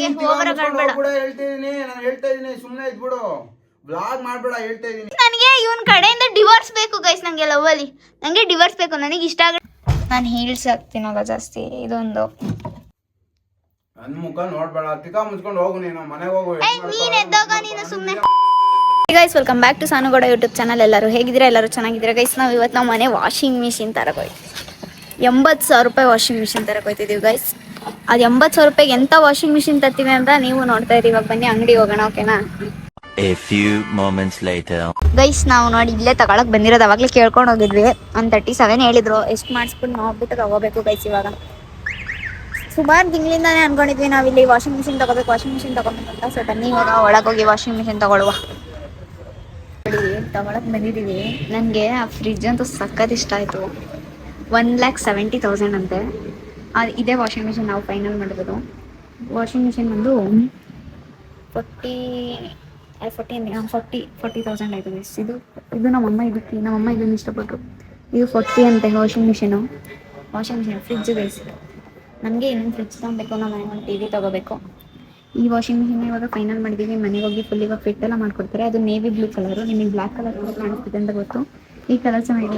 ನನಗೆ ಓವರ್ ಆಡ್ಬೇಡ. ಹೇಳ್ತಾ ಇದೀನಿ ಸುಮ್ಮನೆ ಇದ್ಬಿಡು. ಬ್ಲಾಗ್ ಮಾಡ್ಬೇಡ ಹೇಳ್ತಾ ಇದೀನಿ. ನನಗೆ ಇವನ್ ಕಡೆಯಿಂದ ಡಿವೋರ್ಸ್ ಬೇಕು ಗೈಸ್. ನಂಗೆ ಲವ್ ಅಲ್ಲಿ ನಂಗೆ ಡಿವೋರ್ಸ್ ಬೇಕು. ನನಗೆ ಇಷ್ಟ ಆಗ ನಾನು ಹೀಲ್ಸ್ ಹಾಕ್ತೀನಲ್ಲ ಜಾಸ್ತಿ. ಇದೊಂದು ನನ್ನ ಮುಖ ನೋಡ್ಬೇಡ. ತಿಕ್ಕ ಮುಚ್ಕೊಂಡು ಹೋಗು ನೀನು ಮನೆಗೆ ಹೋಗು. ನೀನ್ ಎದ್ದೋಗ ನೀನು ಸುಮ್ಮನೆ. Guys welcome back to ಸಾನುಗೌಡ YouTube channel. ಎಲ್ಲರೂ ಹೇಗಿದ್ದೀರಾ? ಎಲ್ಲರೂ ಚೆನ್ನಾಗಿದ್ದೀರಾ ಗೈಸ್? ನಾವು ಇವತ್ತು ನಾವು ಮನೆ ವಾಷಿಂಗ್ ಮಿಷಿನ್ ತರಕೋಯ್ತು. 80,000 ರೂಪಾಯಿ ವಾಷಿಂಗ್ ಮಿಷಿನ್ ತರಕೋಯ್ತಿದ್ದೀವಿ ಗೈಸ್. ಅದು 80,000 ರೂಪಾಯಿಗೆ ಎಂಥ ವಾಷಿಂಗ್ ಮಿಷಿನ್ ತರ್ತೀವಿ ಅಂತ ನೀವು ನೋಡ್ತಾ ಇದ್ದೀವಿ. ಇವಾಗ ಬನ್ನಿ ಅಂಗಡಿ ಹೋಗೋಣ, ಓಕೆನಾ? A few moments later. Guys ನಾವು ನೋಡಿ ಇಲ್ಲೇ ತಗೊಳಕ್ ಬಂದಿರೋದು. ಅವಾಗಲೇ ಕೇಳ್ಕೊಂಡು ಹೋಗಿದ್ವಿ. 137 ಹೇಳಿದ್ರು. ಎಷ್ಟು ಮಾಡಿಸ್ಬಿಟ್ಟು ನೋಡ್ಬಿಟ್ಟು ತಗೋಬೇಕು ಗೈಸ್. ಇವಾಗ ಸುಮಾರು ತಿಂಗಳಿಂದಾನೇ ಅನ್ಕೊಂಡಿದ್ವಿ ನಾವು ಇಲ್ಲಿ ವಾಷಿಂಗ್ ಮಿಷಿನ್ ತಗೋಬೇಕು ಅಂತ. ಸೊ ಬನ್ನಿ ಇವಾಗ ಒಳಗೋಗಿ ವಾಷಿಂಗ್ ಮಿಷಿನ್ ತಗೊಳ್ಳುವ. ತಗೊಳಕ್ ಬಂದಿದ್ದೀವಿ. ನನಗೆ ಆ ಫ್ರಿಜ್ ಅಂತೂ ಸಖತ್ ಇಷ್ಟ ಆಯಿತು. 1,70,000 ಅಂತೆ. ಇದೇ ವಾಷಿಂಗ್ ಮಿಷಿನ್ ನಾವು ಫೈನಲ್ ಮಾಡಿರೋದು. ವಾಷಿಂಗ್ ಮಿಷಿನ್ ಬಂದು 40,000 ಆಯಿತು ಗೈಸ್. ಇದು ನಮ್ಮಮ್ಮ ಇದನ್ನು ಇಷ್ಟಪಟ್ಟರು. ಇದು 40 ಅಂತೆ ವಾಷಿಂಗ್ ಮಿಷಿನ್ ಫ್ರಿಜ್ ಗೈಸ್. ನನಗೆ ಇನ್ನೊಂದು ಫ್ರಿಜ್ ತೊಗೊಬೇಕು. ನಮ್ಮ ಮನೆಗೆ ಒಂದು TV ತೊಗೋಬೇಕು. ಈ ವಾಷಿಂಗ್ ಮಿಷಿನ್ ಇವಾಗ ಫೈನಲ್ ಮಾಡಿದ್ದೀವಿ. ಮನೆಗೆ ಹೋಗಿ ಫುಲ್ ಇವಾಗ ಫಿಟ್ ಎಲ್ಲ ಮಾಡ್ಕೊಡ್ತಾರೆ. ಅದು ನೇವಿ ಬ್ಲೂ ಕಲರು. ನಿಮಗೆ ಬ್ಲ್ಯಾಕ್ ಕಲರ್ ಕೂಡ ಕಾಣಿಸ್ತಿದೆ ಅಂತ ಗೊತ್ತು. ಈ ಕಲರ್ ಚೆನ್ನಾಗಿದೆ.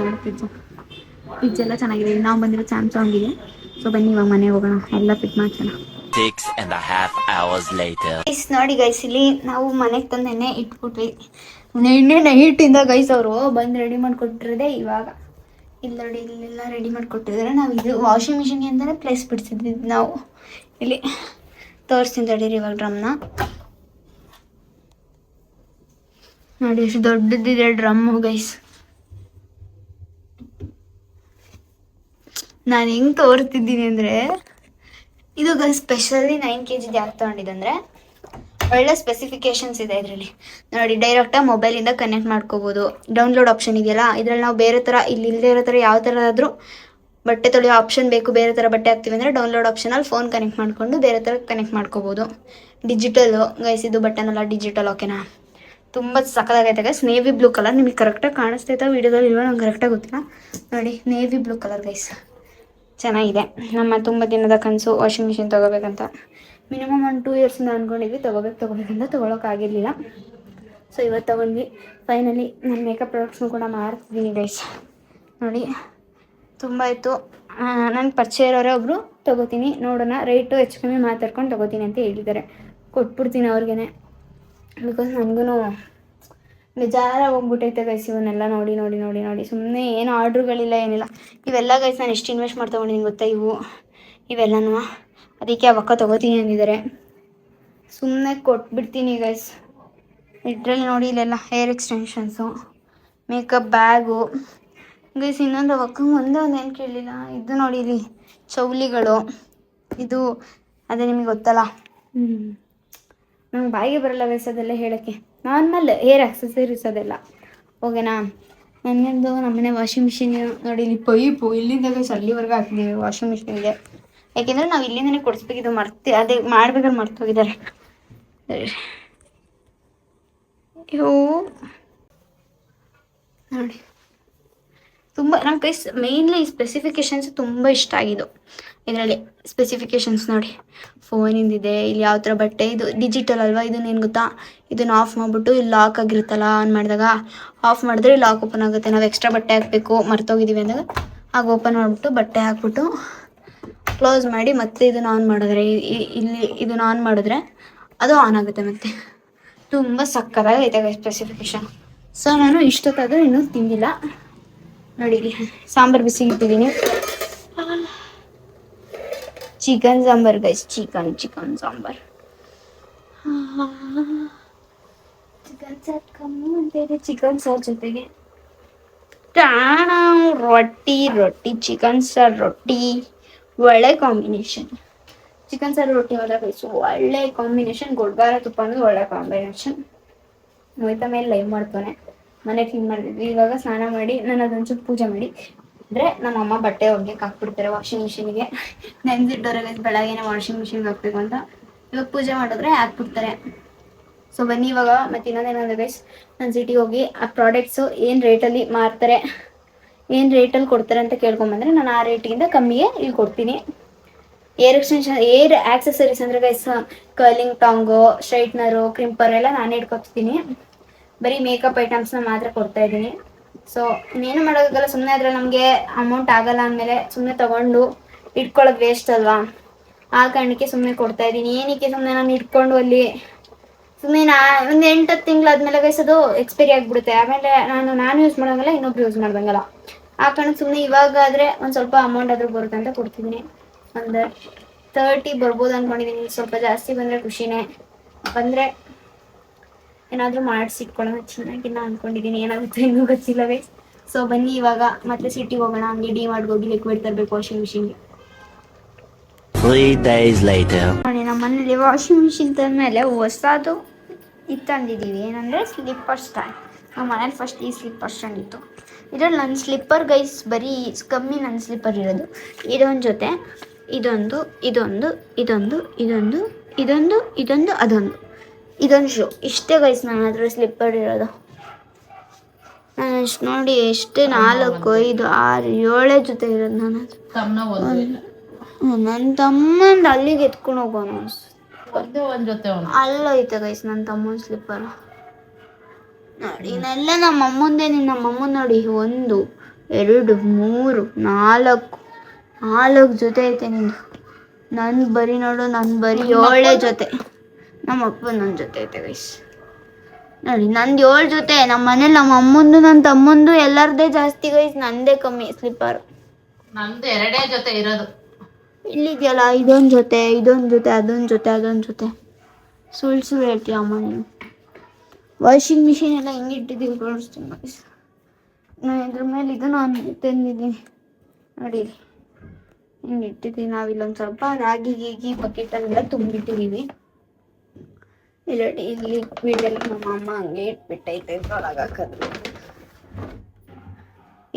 ಫ್ರಿಜ್ ಎಲ್ಲ ಚೆನ್ನಾಗಿದೆ. ನಾವು ಬಂದಿರೋ ಸ್ಯಾಮ್ಸಂಗಿಗೆ. ಸೊ ಬನ್ನಿ ಇವಾಗ ಮನೆಗೆ ಹೋಗೋಣ, ಎಲ್ಲ ಫಿಟ್ ಮಾಡ್ಸೋಣ. 6.5 hours later. ಗೈಸ್ ನೋಡಿ ಗೈಸ್, ಇಲ್ಲಿ ನಾವು ಮನೆಗೆ ತಂದು ನೆನ್ನೆ ಇಟ್ಬಿಟ್ವಿ. ನೆನ್ನೆ ನೈಟಿಂದ ಗೈಸ್ ಅವರು ಬಂದು ರೆಡಿ ಮಾಡಿಕೊಟ್ಟಿರೋದೆ ಇವಾಗ. ಇಲ್ಲಿ ನೋಡಿ ಇಲ್ಲೆಲ್ಲ ರೆಡಿ ಮಾಡಿಕೊಟ್ಟಿದ್ದಾರೆ. ನಾವು ಇದು ವಾಷಿಂಗ್ ಮಿಷಿನ್ಗೆ ಅಂತಲೇ ಪ್ಲೇಸ್ ಬಿಡಿಸಿದ್ವಿ. ನಾವು ಇಲ್ಲಿ ತೋರಿಸ್ತೀನಿ ತಡೀರಿ ಇವಾಗ ಡ್ರಮ್ನ ನೋಡಿ. ಎಷ್ಟು ದೊಡ್ಡದಿದೆ ಡ್ರಮ್ಮು ಗೈಸ್. ನಾನು ಹೆಂಗೆ ತೋರಿಸ್ತಿದ್ದೀನಿ ಅಂದರೆ, ಇದು ಗೈಸ್ ಸ್ಪೆಷಲಿ 9 kg ಯಾಕೆ ತೊಗೊಂಡಿದ್ದಂದರೆ ಒಳ್ಳೆ ಸ್ಪೆಸಿಫಿಕೇಶನ್ಸ್ ಇದೆ ಇದರಲ್ಲಿ. ನೋಡಿ ಡೈರೆಕ್ಟಾಗಿ ಮೊಬೈಲಿಂದ ಕನೆಕ್ಟ್ ಮಾಡ್ಕೋಬೋದು. ಡೌನ್ಲೋಡ್ ಆಪ್ಷನ್ ಇದೆಯಲ್ಲ, ಇದರಲ್ಲಿ ನಾವು ಬೇರೆ ಥರ ಇಲ್ಲಿ ಇಲ್ಲದೇ ಇರೋ ಥರ ಯಾವ ಥರ ಆದರೂ ಬಟ್ಟೆ ತೊಳೆಯೋ ಆಪ್ಷನ್ ಬೇಕು, ಬೇರೆ ಥರ ಬಟ್ಟೆ ಹಾಕ್ತೀವಿ ಅಂದರೆ ಡೌನ್ಲೋಡ್ ಆಪ್ಷನಲ್ಲಿ ಫೋನ್ ಕನೆಕ್ಟ್ ಮಾಡಿಕೊಂಡು ಬೇರೆ ಥರ ಕನೆಕ್ಟ್ ಮಾಡ್ಕೋಬೋದು. ಡಿಜಿಟಲು ಗೈಸ್, ಇದು ಬಟನ್ ಡಿಜಿಟಲ್, ಓಕೆನಾ? ತುಂಬ ಸಕ್ಕತ್ತಾಗೈತೆ ಗೈಸ್. Navy blue colour. ನಿಮಗೆ ಕರೆಕ್ಟಾಗಿ ಕಾಣಿಸ್ತೈತೆ ವೀಡಿಯೋದಲ್ಲಿ ಇಲ್ವ ನಂಗೆ ಕರೆಕ್ಟಾಗಿ ಗೊತ್ತಿಲ್ಲ. ನೋಡಿ ನೇವಿ ಬ್ಲೂ ಕಲರ್ ಗೈಸ್, ಚೆನ್ನಾಗಿದೆ. ನಮ್ಮ ತುಂಬ ದಿನದ ಕನಸು ವಾಷಿಂಗ್ ಮಿಷಿನ್ ತೊಗೋಬೇಕಂತ. ಮಿನಿಮಮ್ 1 2 ಇಯರ್ಸಿಂದ ಅಂದ್ಕೊಂಡಿದ್ವಿ ತೊಗೋಬೇಕಂತ ತೊಗೊಳಕ್ಕಾಗಿರಲಿಲ್ಲ. ಸೊ ಇವತ್ತು ತೊಗೊಂಡ್ವಿ ಫೈನಲಿ. ನಾನು ಮೇಕಪ್ ಪ್ರಾಡಕ್ಟ್ಸ್ನು ಕೂಡ ಮಾಡ್ತಿದ್ದೀನಿ ಗೈಸ್. ನೋಡಿ ತುಂಬ ಇತ್ತು. ನನಗೆ ಪರಿಚಯ ಇರೋರೇ ಒಬ್ಬರು ತೊಗೋತೀನಿ ನೋಡೋಣ, ರೇಟು ಹೆಚ್ಚು ಕಮ್ಮಿ ಮಾತಾಡ್ಕೊಂಡು ತೊಗೋತೀನಿ ಅಂತ ಹೇಳಿದ್ದಾರೆ. ಕೊಟ್ಬಿಡ್ತೀನಿ ಅವ್ರಿಗೇ. ಬಿಕಾಸ್ ನನಗೂ ಬೇಜಾರ ಹೋಗ್ಬಿಟ್ಟೈತೆ ಗೈಸ್ ಇವನ್ನೆಲ್ಲ ನೋಡಿ. ಸುಮ್ಮನೆ ಏನು ಆರ್ಡ್ರುಗಳಿಲ್ಲ ಏನಿಲ್ಲ. ಇವೆಲ್ಲ ಗೈಸ್ ನಾನು ಎಷ್ಟು ಇನ್ವೆಸ್ಟ್ ಮಾಡಿ ತೊಗೊಂಡಿದ್ದೀನಿ ಗೊತ್ತಾ? ಇವೆಲ್ಲನೂ ಅದಕ್ಕೆ ಅವಕ್ಕ ತೊಗೋತೀನಿ ಅಂದಿದ್ದಾರೆ. ಸುಮ್ಮನೆ ಕೊಟ್ಬಿಡ್ತೀನಿ ಗೈಸ್. ಇದರಲ್ಲಿ ನೋಡಿ ಇಲ್ಲೆಲ್ಲ ಹೇರ್ ಎಕ್ಸ್ಟೆನ್ಷನ್ಸು, ಮೇಕಪ್ ಬ್ಯಾಗು ಗೈಸ್. ಇನ್ನೊಂದು ಅವಕ್ಕ ಒಂದೇನು ಕೇಳಲಿಲ್ಲ. ಇದು ನೋಡಿ ಇಲ್ಲಿ ಚೌಲಿಗಳು. ಇದು ಅದೇ ನಿಮಗೆ ಗೊತ್ತಲ್ಲ. ನಂಗೆ ಬಾಯಿಗೆ ಬರಲ್ಲ ಗೈಸ್ ಅದೆಲ್ಲ ಹೇಳೋಕ್ಕೆ. ನಾರ್ಮಲ್ ಹೇರ್ ಆಕ್ಸೆಸರೀಸ್ ಅದೆಲ್ಲ, ಓಕೆನಾ? ನನ್ನದು ನಮ್ಮನೆ ವಾಷಿಂಗ್ ಮಿಷಿನ್ ನೋಡಿ ಇಲ್ಲಿ ಪೈಪು ಇಲ್ಲಿಂದ ಗೈಸ್ ಅಲ್ಲಿವರೆಗೂ ಹಾಕಿದ್ದೀವಿ ವಾಷಿಂಗ್ ಮಿಷಿನ್ಗೆ. ಯಾಕೆಂದರೆ ನಾವು ಇಲ್ಲಿಂದನೇ ಕೊಡಿಸ್ಬೇಕಿದ್ದು. ಅದೇ ಮಾಡ್ಬೇಕಾದ್ರೆ ಮರ್ತೋಗಿದ್ದಾರೆ. ಇವು ನೋಡಿ ತುಂಬ ನಂಗೆ ಗೈಸ್ ಮೇಯ್ನ್ಲಿ ಈ ಸ್ಪೆಸಿಫಿಕೇಷನ್ಸ್ ತುಂಬ ಇಷ್ಟ ಆಗಿದ್ದು. ಇದರಲ್ಲಿ ಸ್ಪೆಸಿಫಿಕೇಷನ್ಸ್ ನೋಡಿ, ಫೋನಿಂದಿದೆ, ಇಲ್ಲಿ ಯಾವ ಥರ ಬಟ್ಟೆ, ಇದು ಡಿಜಿಟಲ್ ಅಲ್ವಾ? ಇದನ್ನೇನು ಗೊತ್ತಾ, ಇದನ್ನು ಆಫ್ ಮಾಡಿಬಿಟ್ಟು ಇಲ್ಲಿ ಲಾಕ್ ಆಗಿರುತ್ತಲ್ಲ, ಆನ್ ಮಾಡಿದಾಗ ಆಫ್ ಮಾಡಿದ್ರೆ ಲಾಕ್ ಓಪನ್ ಆಗುತ್ತೆ. ನಾವು ಎಕ್ಸ್ಟ್ರಾ ಬಟ್ಟೆ ಹಾಕಬೇಕು ಮರ್ತೋಗಿದ್ದೀವಿ ಅಂದಾಗ ಆಗ ಓಪನ್ ಮಾಡಿಬಿಟ್ಟು ಬಟ್ಟೆ ಹಾಕ್ಬಿಟ್ಟು ಕ್ಲೋಸ್ ಮಾಡಿ ಮತ್ತೆ ಇದನ್ನು ಆನ್ ಮಾಡಿದ್ರೆ, ಇಲ್ಲಿ ಇದನ್ನು ಆನ್ ಮಾಡಿದ್ರೆ ಅದು ಆನ್ ಆಗುತ್ತೆ. ಮತ್ತು ತುಂಬ ಸಕ್ಕತ್ತಾಗೈತೆ ಸ್ಪೆಸಿಫಿಕೇಷನ್. ಸೊ ನಾನು ಇಷ್ಟೊತ್ತಾದರೂ ಇನ್ನೂ ತಿಂದಿಲ್ಲ. ನೋಡಿ ಸಾಂಬಾರು ಬಿಸಿ ಇಟ್ಟಿದ್ದೀನಿ. Chicken sambar guys, chicken sambar. Chicken ಸಾರು ಕಮ್ಮಿ ಅಂತಿದೆ. ಚಿಕನ್ ಸಾರು ಜೊತೆಗೆ ರೊಟ್ಟಿ ಚಿಕನ್ ಸಾರು ರೊಟ್ಟಿ ಒಳ್ಳೆ ಕಾಂಬಿನೇಷನ್. ಚಿಕನ್ ಸಾರು ರೊಟ್ಟಿ ಹೋದ ಗೈಸ್ ಒಳ್ಳೆ ಕಾಂಬಿನೇಷನ್. ಗೊಡ್ಗಾರ ತುಪ್ಪ ಅಂದ್ರೆ ಒಳ್ಳೆ ಕಾಂಬಿನೇಷನ್. ಮೊಯ್ತ ಮೇಲೆ ಲೈವ್ ಮಾಡ್ತಾನೆ. ಮನೆ ಕ್ಲೀನ್ ಮಾಡಿದ್ವಿ. ಇವಾಗ ಸ್ನಾನ ಮಾಡಿ ನಾನು ಅದೊಂಚೂರು ಪೂಜೆ ಮಾಡಿ ಅಂದರೆ ನಮ್ಮಮ್ಮ ಬಟ್ಟೆ ಒಗ್ಯಕ್ಕೆ ಹಾಕ್ಬಿಡ್ತಾರೆ ವಾಷಿಂಗ್ ಮಿಷಿನ್ಗೆ. ನೆನೆದಿಟ್ಟವ್ರೆ ಬೆಳಗ್ಗೆನೇ ವಾಷಿಂಗ್ ಮಿಷಿನ್ಗೆ ಹಾಕ್ಬೇಕು ಅಂತ. ಇವಾಗ ಪೂಜೆ ಮಾಡಿದ್ರೆ ಹಾಕ್ಬಿಡ್ತಾರೆ. ಸೊ ಬನ್ನಿ ಇವಾಗ ಮತ್ತೆ ಇನ್ನೊಂದೇನಂದ್ರೆ ಗೈಸ್, ನಾನು ಸಿಟಿಗೆ ಹೋಗಿ ಆ ಪ್ರಾಡಕ್ಟ್ಸು ಏನು ರೇಟಲ್ಲಿ ಮಾರ್ತಾರೆ, ಏನು ರೇಟಲ್ಲಿ ಕೊಡ್ತಾರೆ ಅಂತ ಕೇಳ್ಕೊಂಬಂದರೆ ನಾನು ಆ ರೇಟಿಗಿಂತ ಕಮ್ಮಿಗೆ ಇಲ್ಲಿ ಕೊಡ್ತೀನಿ. ಏರ್ ಆಕ್ಸೆಸರೀಸ್ ಅಂದರೆ ಗೈಸ್ ಕರ್ಲಿಂಗ್ ಟಾಂಗು, ಸ್ಟ್ರೈಟ್ನರು, ಕ್ರಿಂಪರ್ ಎಲ್ಲ ನಾನೇ ಇಟ್ಕೊತೀನಿ. ಬರೀ ಮೇಕಪ್ ಐಟಮ್ಸ್ನ ಮಾತ್ರ ಕೊಡ್ತಾ ಇದ್ದೀನಿ. ಸೊ ಇನ್ನೇನು ಮಾಡೋಕ್ಕಾಗಲ್ಲ, ಸುಮ್ಮನೆ ಅದ್ರಲ್ಲಿ ನಮಗೆ ಅಮೌಂಟ್ ಆಗಲ್ಲ ಅಂದಮೇಲೆ ಸುಮ್ಮನೆ ತೊಗೊಂಡು ಇಟ್ಕೊಳ್ಳೋದು ವೇಸ್ಟ್ ಅಲ್ವಾ, ಆ ಕಾರಣಕ್ಕೆ ಸುಮ್ಮನೆ ಕೊಡ್ತಾ ಇದ್ದೀನಿ. ಏನಕ್ಕೆ ಸುಮ್ಮನೆ ನಾನು ಇಟ್ಕೊಂಡು ಅಲ್ಲಿ ಸುಮ್ಮನೆ ಒಂದು 8-10 ತಿಂಗಳಾದ್ಮೇಲೆ ಗೈಸ್ ಅದು ಎಕ್ಸ್ಪೈರಿ ಆಗಿಬಿಡುತ್ತೆ. ಆಮೇಲೆ ನಾನು ಯೂಸ್ ಮಾಡೋಂಗಲ್ಲ, ಇನ್ನೊಬ್ರು ಯೂಸ್ ಮಾಡ್ದಂಗಲ್ಲ. ಆ ಕಾರಣಕ್ಕೆ ಸುಮ್ಮನೆ ಇವಾಗಾದರೆ ಒಂದು ಸ್ವಲ್ಪ ಅಮೌಂಟ್ ಆದರೂ ಬರುತ್ತೆ ಅಂತ ಕೊಡ್ತಿದ್ದೀನಿ. ಒಂದು 30 ಬರ್ಬೋದು ಅಂದ್ಕೊಂಡಿದ್ದೀನಿ. ಸ್ವಲ್ಪ ಜಾಸ್ತಿ ಬಂದರೆ ಖುಷಿನೇ, ಬಂದರೆ ಏನಾದರೂ ಮಾಡಿಸಿಟ್ಕೊಳ್ಳೋಣ ಚೆನ್ನಾಗಿಲ್ಲ ಅಂದ್ಕೊಂಡಿದ್ದೀನಿ. ಏನಾಗುತ್ತೆ ಇನ್ನೂ ಗೊತ್ತಿಲ್ಲ ಗೈಸ್. ಸೊ ಬನ್ನಿ ಇವಾಗ ಮತ್ತೆ ಸಿಟಿಗೆ ಹೋಗೋಣ. ಹಂಗೆ ಡಿ ಮಾರ್ಟ್ಗೆ ಹೋಗಿ ಲಿಕ್ವಿಡ್ ತರಬೇಕು ವಾಷಿಂಗ್ ಮಿಷಿನ್ಗೆ. 3 days later. ನೋಡಿ ನಮ್ಮ ಮನೇಲಿ ವಾಷಿಂಗ್ ಮಿಷಿನ್ ತಂದಮೇಲೆ ಹೊಸದು ಇದು ತಂದಿದ್ದೀವಿ. ಏನಂದರೆ ಸ್ಲಿಪ್ಪರ್ ಸ್ಟ್ಯಾಂಡ್. ನಮ್ಮ ಮನೇಲಿ ಫಸ್ಟ್ ಈ ಸ್ಲಿಪ್ಪರ್ ಸ್ಟ್ಯಾಂಡ್ ಇತ್ತು. ಇದರಲ್ಲಿ ನನ್ನ ಸ್ಲಿಪ್ಪರ್ ಗೈಸ್ ಬರೀ ಕಮ್ಮಿ ನನ್ನ ಸ್ಲಿಪ್ಪರ್ ಇರೋದು. ಇದೊಂದು ಜೊತೆ, ಇದೊಂದು ಇದೊಂದು ಶೂ. ಇಷ್ಟೇ ಗೈಸ್ ನನ್ನ ಹತ್ರ ಸ್ಲಿಪ್ಪರ್ ಇರೋದು. ನಾನು ಎಷ್ಟು ನೋಡಿ ಎಷ್ಟೇ 4, 5, 6, 7 ಜೊತೆ ಇರೋದು ನನ್ನ ಹತ್ರ. ನನ್ನ ತಮ್ಮಂದು ಅಲ್ಲಿಗೆ ಎತ್ಕೊಂಡು ಹೋಗೋಣ ಅಲ್ಲೈತೆ ಗೈಸ್ ನನ್ನ ತಮ್ಮನ ಸ್ಲಿಪ್ಪರ್. ನೋಡಿ ಇನ್ನೆಲ್ಲ ನಮ್ಮ ಅಮ್ಮಂದೇ. ನಮ್ಮ ಅಮ್ಮನ ನೋಡಿ 1, 2, 3, 4 ಜೊತೆ ಐತೆ ನಿಂದು. ನನ್ನ ಬರೀ ನೋಡು, ನನ್ನ ಬರೀ 7 ಜೊತೆ. ನಮ್ಮ ಅಪ್ಪನ ನನ್ನ ಜೊತೆ ಐತೆ ಗೈಸ್. ನೋಡಿ ನಂದು 7 ಜೊತೆ. ನಮ್ಮ ಮನೇಲಿ ನಮ್ಮ ಅಮ್ಮಂದು ನನ್ನ ತಮ್ಮಂದು ಎಲ್ಲರದೇ ಜಾಸ್ತಿ ಗೈಸ್, ನಂದೇ ಕಮ್ಮಿ ಸ್ಲಿಪ್ಪರ್. ನಂದು 2 ಜೊತೆ ಇರೋದು. ಇಲ್ಲಿದೆಯಲ್ಲ ಇದೊಂದು ಜೊತೆ, ಅದೊಂದು ಜೊತೆ. ಸುಳ್ಳು ಹೇಳ್ತೀಯ ಅಮ್ಮ ನೀನು. ವಾಷಿಂಗ್ ಮಿಷಿನ್ ಎಲ್ಲ ಹಿಂಗಿಟ್ಟಿದ್ದೀವಿ ತೋರಿಸ್ತೀನಿ ಗೈಸ್. ನಾನು ಇದ್ರ ಮೇಲೆ ನಾನು ತಂದಿದ್ದೀನಿ ನೋಡಿ, ಹಿಂಗೆ ಇಟ್ಟಿದ್ದೀವಿ. ನಾವಿಲ್ಲೊಂದು ಸ್ವಲ್ಪ ರಾಗಿ ಗೀಗಿ ಬಕೆಟಲ್ಲೆಲ್ಲ ತುಂಬಿಟ್ಟಿದ್ದೀವಿ. ಇಲ್ಲಿ ಲಿಕ್ವಿಡ್ ಎಲ್ಲ ನಮ್ಮ ಅಮ್ಮ ಹಂಗೆ ಇಟ್ಬಿಟ್ಟೈತೆ ಇದ್ರೊಳಗೆ ಹಾಕೋದು.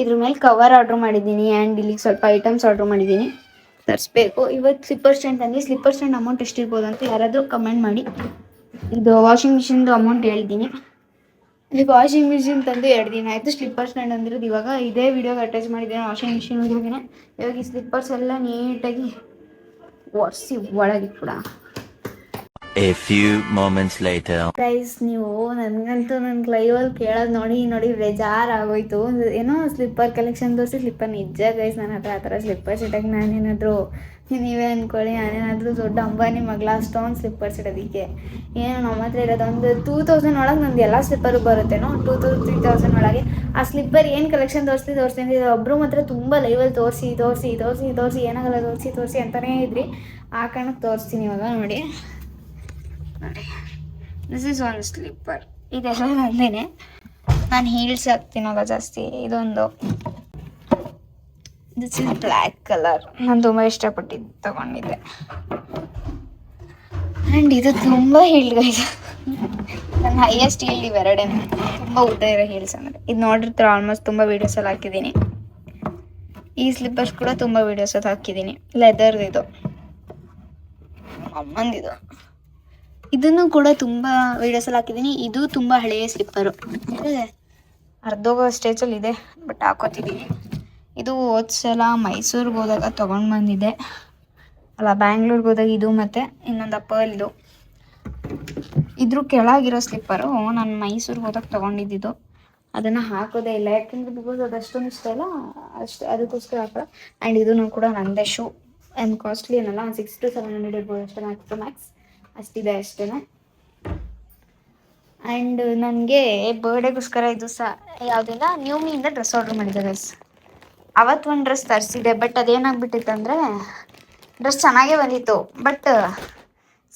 ಇದ್ರ ಮೇಲೆ ಕವರ್ ಆರ್ಡ್ರ್ ಮಾಡಿದ್ದೀನಿ ಆ್ಯಂಡ್ ಇಲ್ಲಿಗೆ ಸ್ವಲ್ಪ ಐಟಮ್ಸ್ ಆರ್ಡ್ರ್ ಮಾಡಿದ್ದೀನಿ, ತರಿಸ್ಬೇಕು. ಇವತ್ತು ಸ್ಲಿಪ್ಪರ್ ಸ್ಟ್ಯಾಂಡ್ ತಂದು ಸ್ಲಿಪ್ಪರ್ ಸ್ಟ್ಯಾಂಡ್ ಅಮೌಂಟ್ ಎಷ್ಟಿರ್ಬೋದು ಅಂತ ಯಾರಾದರೂ ಕಮೆಂಟ್ ಮಾಡಿ. ಇದು ವಾಷಿಂಗ್ ಮಿಷಿನ್ದು ಅಮೌಂಟ್ ಹೇಳಿದ್ದೀನಿ. ಈಗ ವಾಷಿಂಗ್ ಮಿಷಿನ್ ತಂದು 2 ದಿನ ಆಯಿತು. ಸ್ಲಿಪ್ಪರ್ ಸ್ಟ್ಯಾಂಡ್ ಅಂದಿರೋದು ಇವಾಗ ಇದೇ ವಿಡಿಯೋಗೆ ಅಟ್ಯಾಚ್ ಮಾಡಿದ್ದೇನೆ ವಾಷಿಂಗ್ ಮಿಷಿನ್ ವಿಡಿಯೋಗೆ. ಇವಾಗ ಈ ಸ್ಲಿಪ್ಪರ್ಸ್ ಎಲ್ಲ ನೀಟಾಗಿ ಒರೆಸಿ ಒಳಗಿಟ್ಬಿಡ. A few moments later. Guys ನೀವು ನನಗಂತೂ ನನ್ನ ಲೈವಲ್ಲಿ ಕೇಳೋದು ನೋಡಿ ಬೇಜಾರಾಗೋಯ್ತು. ಏನೋ ಸ್ಲಿಪ್ಪರ್ ಕಲೆಕ್ಷನ್ ತೋರಿಸಿ ಸ್ಲಿಪ್ಪರ್ ನಿಜ ಗೈಸ್ ನನ್ನ ಹತ್ರ ಆ ಥರ ಸ್ಲಿಪ್ಪರ್ಸ್ ಇಟ್ಟಾಗ ನಾನೇನಾದರೂ ನೀವೇ ಅಂದ್ಕೊಳ್ಳಿ, ನಾನೇನಾದರೂ ದೊಡ್ಡ ಅಂಬಾನಿ ಮಗಳ ಅಷ್ಟೊಂದು ಸ್ಲಿಪ್ಪರ್ಸ್ ಇಡೋದಕ್ಕೆ. ಏನು ನಮ್ಮ ಹತ್ರ ಇರೋದು ಒಂದು 2000 ಒಳಗೆ ನಂದು ಎಲ್ಲ ಸ್ಲಿಪ್ಪರು ಬರುತ್ತೇನೋ, 2000-3000 ಒಳಗೆ. ಆ ಸ್ಲಿಪ್ಪರ್ ಏನು ಕಲೆಕ್ಷನ್ ತೋರಿಸ್ತೀನಿ ಒಬ್ಬರು ಮಾತ್ರ ತುಂಬ ಲೈವಲ್ಲಿ ತೋರಿಸಿ ಏನಾಗಲ್ಲ ತೋರಿಸಿ ಅಂತಲೇ ಇದ್ರಿ. ಆ ಕಾರಣಕ್ಕೆ ತೋರಿಸ್ತೀನಿ ಇವಾಗ ನೋಡಿ. ದಿಸ್ ಈಸ್ ಒಂದು ಸ್ಲಿಪ್ಪರ್. ಇದೆಲ್ಲ ನಂದೇನೆ. ನಾನು ಹೀಲ್ಸ್ ಹಾಕ್ತೀನಲ್ಲ ಜಾಸ್ತಿ. ಇದೊಂದು ದಿಸ್ ಇಸ್ ಬ್ಲ್ಯಾಕ್ ಕಲರ್. ನಾನು ತುಂಬ ಇಷ್ಟಪಟ್ಟಿದ್ದು ತಗೊಂಡಿದ್ದೆ. ಆ್ಯಂಡ್ ಇದು ತುಂಬ ಹೀಲ್ಡ್ ಗೈಸ್. ನನ್ನ ಹೈಯೆಸ್ಟ್ ಹೀಲ್ಡ್ ಇವೆರಡೇ, ತುಂಬ ಉದ್ದ ಇರೋ ಹೀಲ್ಸ್ ಅಂದರೆ. ಇದು ನೋಡಿರ್ತಾರೆ ಆಲ್ಮೋಸ್ಟ್ ತುಂಬ ವೀಡಿಯೋಸಲ್ಲಿ ಹಾಕಿದ್ದೀನಿ. ಈ ಸ್ಲಿಪ್ಪರ್ಸ್ ಕೂಡ ತುಂಬ ವೀಡಿಯೋಸಲ್ಲಿ ಹಾಕಿದ್ದೀನಿ. ಲೆದರ್ದು ಇದು ಅಮ್ಮಂದಿದು. ಇದನ್ನು ಕೂಡ ತುಂಬ ವೀಡಿಯೋಸಲ್ಲಿ ಹಾಕಿದ್ದೀನಿ. ಇದು ತುಂಬ ಹಳೆಯ ಸ್ಲಿಪ್ಪರು, ಅರ್ಧೋಗೋ ಸ್ಟೇಜಲ್ಲಿ ಇದೆ, ಬಟ್ ಹಾಕೋತಿದ್ದೀನಿ. ಇದು ಹೋದ್ಸಲ ಮೈಸೂರಿಗೆ ಹೋದಾಗ ತೊಗೊಂಡು ಬಂದಿದ್ದೆ ಅಲ್ಲ, ಬ್ಯಾಂಗ್ಳೂರ್ಗೆ ಹೋದಾಗ ಇದು ಮತ್ತು ಇನ್ನೊಂದು ಅಪ್ಪಲ್ ಇದು. ಇದ್ರ ಕೆಳಗಿರೋ ಸ್ಲಿಪ್ಪರು ನಾನು ಮೈಸೂರಿಗೆ ಹೋದಾಗ ತೊಗೊಂಡಿದ್ದು. ಅದನ್ನು ಹಾಕೋದೇ ಇಲ್ಲ, ಯಾಕೆಂದರೆ ಬಿಕಾಸ್ ಅದು ಅಷ್ಟೊಂದು ಇಷ್ಟ ಇಲ್ಲ, ಅದಕ್ಕೋಸ್ಕರ ಹಾಕೋಲ್ಲ. ಆ್ಯಂಡ್ ಇದೂ ಕೂಡ ನನ್ನದೇ ಶೂ. ಆ್ಯಂಡ್ ಕಾಸ್ಟ್ಲಿ ಏನಲ್ಲ, 600-700 ಇರ್ಬೋದು ಅಷ್ಟೇ, ಮ್ಯಾಕ್ಸ್ ಅಷ್ಟಿದೆ ಅಷ್ಟೇ. ಆ್ಯಂಡ್ ನನಗೆ ಬರ್ಡೇಗೋಸ್ಕರ ಇದು ಯಾವುದಿಲ್ಲ ನ್ಯೂಮಿಯಿಂದ ಡ್ರೆಸ್ ಆರ್ಡ್ರ್ ಮಾಡಿದ್ದೆ ಗೈಸ್. ಅವತ್ತು ಒಂದು ಡ್ರೆಸ್ ತರಿಸಿದೆ, ಬಟ್ ಅದೇನಾಗ್ಬಿಟ್ಟಿತ್ತು ಅಂದರೆ ಡ್ರೆಸ್ ಚೆನ್ನಾಗೇ ಬಂದಿತ್ತು, ಬಟ್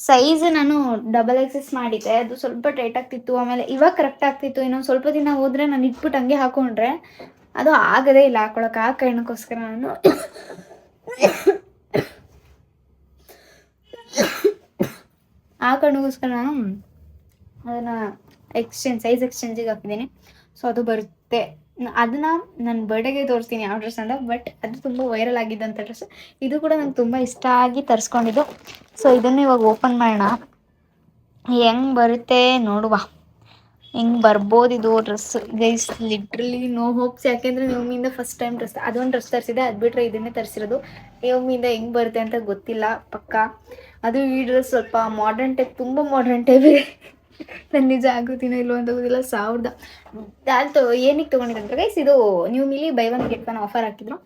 ಸೈಜ್ ನಾನು XXS ಮಾಡಿದ್ದೆ. ಅದು ಸ್ವಲ್ಪ ಟೈಟ್ ಆಗ್ತಿತ್ತು. ಆಮೇಲೆ ಇವಾಗ ಕರೆಕ್ಟ್ ಆಗ್ತಿತ್ತು. ಇನ್ನೊಂದು ಸ್ವಲ್ಪ ದಿನ ಹೋದರೆ ನಾನು ಇಟ್ಬಿಟ್ಟು ಹಂಗೆ ಹಾಕೊಂಡ್ರೆ ಅದು ಆಗದೇ ಇಲ್ಲ ಹಾಕೊಳಕ್ಕೆ. ಆ ಕಾರಣಕ್ಕೋಸ್ಕರ ನಾನು ಅದನ್ನು ಸೈಜ್ ಎಕ್ಸ್ಚೇಂಜಿಗೆ ಹಾಕಿದ್ದೀನಿ. ಸೊ ಅದು ಬರುತ್ತೆ. ಅದನ್ನು ನನ್ನ ಬರ್ಡೇಗೆ ತೋರಿಸ್ತೀನಿ ಯಾವ ಡ್ರೆಸ್ ಅಂತ. ಬಟ್ ಅದು ತುಂಬ ವೈರಲ್ ಆಗಿದ್ದಂಥ ಡ್ರೆಸ್. ಇದು ಕೂಡ ನಂಗೆ ತುಂಬ ಇಷ್ಟ ಆಗಿ ತರಿಸ್ಕೊಂಡಿದ್ದು. ಸೊ ಇದನ್ನು ಇವಾಗ ಓಪನ್ ಮಾಡೋಣ, ಹೆಂಗೆ ಬರುತ್ತೆ ನೋಡುವ. ಹೆಂಗೆ ಬರ್ಬೋದು ಇದು dress guys. Literally no hopes. ಯಾಕೆಂದರೆ ನ್ಯೂಮಿಯಿಂದ ಫಸ್ಟ್ ಟೈಮ್ ಡ್ರೆಸ್, ಅದೊಂದು ಡ್ರೆಸ್ ತರಿಸಿದೆ, ಅದು ಬಿಟ್ಟರೆ ಇದನ್ನೇ ತರಿಸಿರೋದು. ನ್ಯೂಮಿಯಿಂದ ಹೆಂಗೆ ಬರುತ್ತೆ ಅಂತ ಗೊತ್ತಿಲ್ಲ ಪಕ್ಕ. ಅದು ಈ ಡ್ರೆಸ್ ಸ್ವಲ್ಪ ಮಾಡರ್ನ್ ಟೈಪ್, ತುಂಬ ಮಾಡರ್ನ್ ಟೈಪ್ ಇದೆ. ನಾನು ನಿಜ ಆಗುತ್ತೀನೋ ಇಲ್ಲೋ ಅಂತ ಗೊತ್ತಿಲ್ಲ. 1000 ಅದು ಏನಕ್ಕೆ ತೊಗೊಂಡಿದ್ದಂದ್ರೆ ಗೈಸ್, ಇದು new milli by 1 get 1 offer ಹಾಕಿದ್ರು.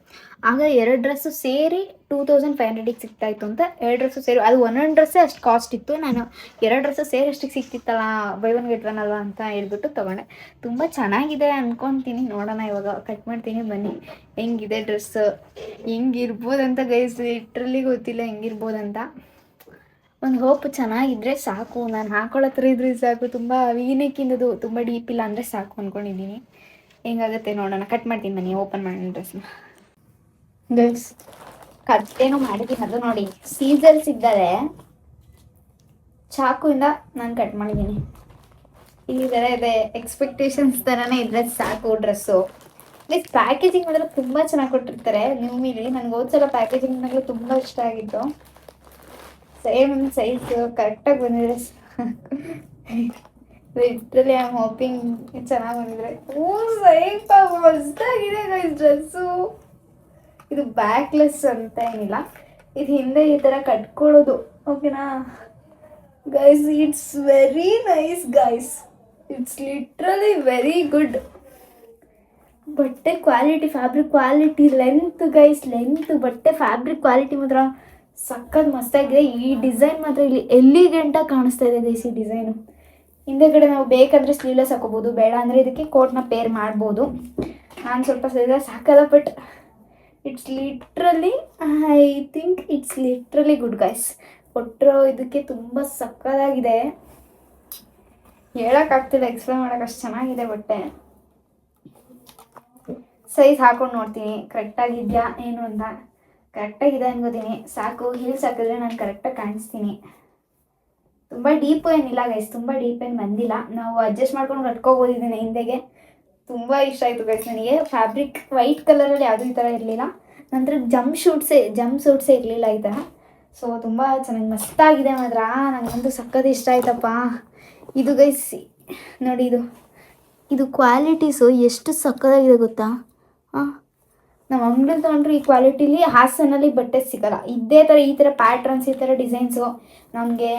ಆಗ 2 ಡ್ರೆಸ್ಸು ಸೇರಿ 2500 ಸಿಗ್ತಾಯಿತ್ತು ಅಂತ. 2 ಡ್ರೆಸ್ಸು ಸೇರಿ, ಅದು ಒಂದೊಂದು ಡ್ರೆಸ್ಸೇ ಅಷ್ಟು ಕಾಸ್ಟ್ ಇತ್ತು. ನಾನು 2 ಡ್ರೆಸ್ಸು ಸೇರಿ ಅಷ್ಟಿಗೆ ಸಿಗ್ತಿತ್ತಲ್ಲ, ಬೈ 1 get 1 ಅಲ್ವಾ ಅಂತ ಹೇಳ್ಬಿಟ್ಟು ತೊಗೊಂಡೆ. ತುಂಬ ಚೆನ್ನಾಗಿದೆ ಅಂದ್ಕೊತೀನಿ. ನೋಡೋಣ ಇವಾಗ ಕಟ್ ಮಾಡ್ತೀನಿ ಬನ್ನಿ. ಹೆಂಗಿದೆ ಡ್ರೆಸ್, ಹೆಂಗಿರ್ಬೋದಂತ ಗೈಸ್, ಲಿಟ್ರಲಿ ಗೊತ್ತಿಲ್ಲ ಹೆಂಗಿರ್ಬೋದಂತ. ಒಂದು ಹೋಪ್ ಚೆನ್ನಾಗಿದ್ರೆ ಸಾಕು, ನಾನು ಹಾಕೊಳ್ಳೋ ಥರ ಇದ್ರೆ ಸಾಕು. ತುಂಬ ವೀನೆಕ್ಕಿಂದದು ತುಂಬ ಡೀಪ್ ಇಲ್ಲ ಅಂದರೆ ಸಾಕು ಅಂದ್ಕೊಂಡಿದ್ದೀನಿ. ಹೆಂಗಾಗುತ್ತೆ ನೋಡೋಣ. ಕಟ್ ಮಾಡ್ತೀನಿ ಬನ್ನಿ, ಓಪನ್ ಮಾಡೋಣ ಡ್ರೆಸ್ನ. ಗೈಸ್ ಕಟ್ಟೇನೋ ಮಾಡಿದ್ದೀನಿ, ಅದು ನೋಡಿ ಸೀಸರ್ಸ್ ಇದ್ದಾರೆ. ಚಾಕುವಿಂದ ನಾನು ಕಟ್ ಮಾಡಿದ್ದೀನಿ. ಈ ಥರ ಇದೆ, ಎಕ್ಸ್ಪೆಕ್ಟೇಷನ್ಸ್ ಥರನೇ ಇದ್ರೆ ಸಾಕು ಡ್ರೆಸ್ಸು. ಲೈಕ್ ಪ್ಯಾಕೇಜಿಂಗ್ ಮಾಡಿದ್ರೆ ತುಂಬ ಚೆನ್ನಾಗಿ ಕೊಟ್ಟಿರ್ತಾರೆ ನ್ಯೂಮಿಲಿ. ನನಗೆ ಹೋದ್ಸಲ ಪ್ಯಾಕೇಜಿಂಗ್ ನನಗೆ ತುಂಬ ಇಷ್ಟ ಆಗಿತ್ತು. ಸೇಮ್ ಸೈಜ್ ಕರೆಕ್ಟಾಗಿ ಬಂದಿದೆ. ಲಿಟ್ರಲಿ ಐ ಆಮ್ ಹೋಪಿಂಗ್ ಚೆನ್ನಾಗಿ ಬಂದಿದ್ರೆ. ಸೈಪ ಮಸ್ತಾಗಿದೆ ಗೈಸ್ ಡ್ರೆಸ್ಸು. ಇದು ಬ್ಯಾಕ್ಲೆಸ್ ಅಂತ ಏನಿಲ್ಲ, ಇದು ಹಿಂದೆ ಈ ಥರ ಕಟ್ಕೊಳ್ಳೋದು. ಓಕೆನಾ guys, it's very nice guys. It's literally very good. ಬಟ್ಟೆ quality, fabric quality, length guys, length ಬಟ್ಟೆ ಫ್ಯಾಬ್ರಿಕ್ ಕ್ವಾಲಿಟಿ ಮಾತ್ರ ಸಖತ್ ಮಸ್ತಾಗಿದೆ. ಈ ಡಿಸೈನ್ ಮಾತ್ರ ಇಲ್ಲಿ ಎಲಿಗೆಂಟಾಗಿ ಕಾಣಿಸ್ತಾ ಇದೆ ಗೈಸ್. ಈ ಡಿಸೈನು ಹಿಂದೆಗಡೆ ನಾವು ಬೇಕಂದರೆ ಸ್ಲೀವ್ಲೆಸ್ ಹಾಕೋಬೋದು, ಬೇಡ ಅಂದರೆ ಇದಕ್ಕೆ ಕೋಟ್ನ ಪೇರ್ ಮಾಡ್ಬೋದು. ನಾನು ಸ್ವಲ್ಪ ಸ್ಲೀವ್ಲೆಸ್ ಹಾಕಲ್ಲ, but it's literally, I think it's literally good guys. ಕೊಟ್ಟಿರೋ ಇದಕ್ಕೆ ತುಂಬ ಸಕ್ಕತ್ತಾಗಿದೆ, ಹೇಳೋಕ್ಕಾಗ್ತಿಲ್ಲ, ಎಕ್ಸ್ಪ್ಲೇನ್ ಮಾಡೋಕೆ ಅಷ್ಟು ಚೆನ್ನಾಗಿದೆ ಬಟ್ಟೆ. ಸೈಜ್ ಹಾಕೊಂಡು ನೋಡ್ತೀನಿ ಕರೆಕ್ಟಾಗಿದೆಯಾ ಏನು ಅಂತ. ಕರೆಕ್ಟಾಗಿದೆ ಅನ್ಕೋತೀನಿ. ಸಾಕು, ಹೀಲ್ಸ್ ಹಾಕಿದ್ರೆ ನಾನು ಕರೆಕ್ಟಾಗಿ ಕಾಣಿಸ್ತೀನಿ. ತುಂಬ ಡೀಪು ಏನಿಲ್ಲ ಗೈಸ್, ತುಂಬ ಡೀಪ್ ಏನು ಬಂದಿಲ್ಲ. ನಾವು ಅಡ್ಜಸ್ಟ್ ಮಾಡ್ಕೊಂಡು ಕಟ್ಕೋಬೋದಿದ್ದೀನಿ ಹಿಂದೆಗೆ. ತುಂಬ ಇಷ್ಟ ಆಯಿತು ಗೈಸ್ ನನಗೆ. ಫ್ಯಾಬ್ರಿಕ್ ವೈಟ್ ಕಲರಲ್ಲಿ ಯಾವುದೂ ಈ ಥರ ಇರಲಿಲ್ಲ. ನಂತರ ಜಂಪ್ ಸೂಟ್ಸೇ ಇರಲಿಲ್ಲ ಈ ಥರ. ಸೊ ತುಂಬ ಚೆನ್ನಾಗಿ ಮಸ್ತಾಗಿದೆ ಮಾತ್ರ. ನನಗಂತೂ ಸಖತ್ ಇಷ್ಟ ಆಯ್ತಪ್ಪ. ಇದು ಗೈಸ್ ನೋಡಿ, ಇದು ಕ್ವಾಲಿಟೀಸು ಎಷ್ಟು ಸಕ್ಕತ್ತಾಗಿದೆ ಗೊತ್ತಾ. ನಾವು ಅಂಗಡಿಲಿ ತೊಗೊಂಡ್ರೆ ಈ ಕ್ವಾಲಿಟಿಲಿ ಹಾಸನಲ್ಲಿ ಬಟ್ಟೆ ಸಿಗೋಲ್ಲ. ಇದೇ ಥರ ಈ ಥರ ಪ್ಯಾಟ್ರನ್ಸ್, ಈ ಥರ ಡಿಸೈನ್ಸು ನಮಗೆ